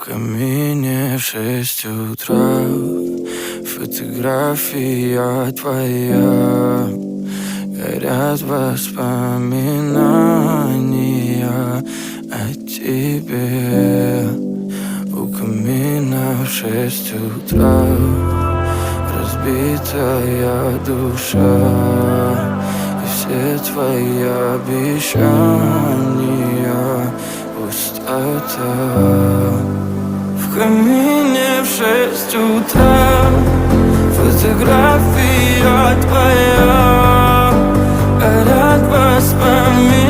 камине в 6 утра фотография твоя. Горят воспоминания о тебе. У камина в 6 утра разбитая душа, и все твои обещания пустота. В камине в 6 утра фотография твоя. Горят воспоминания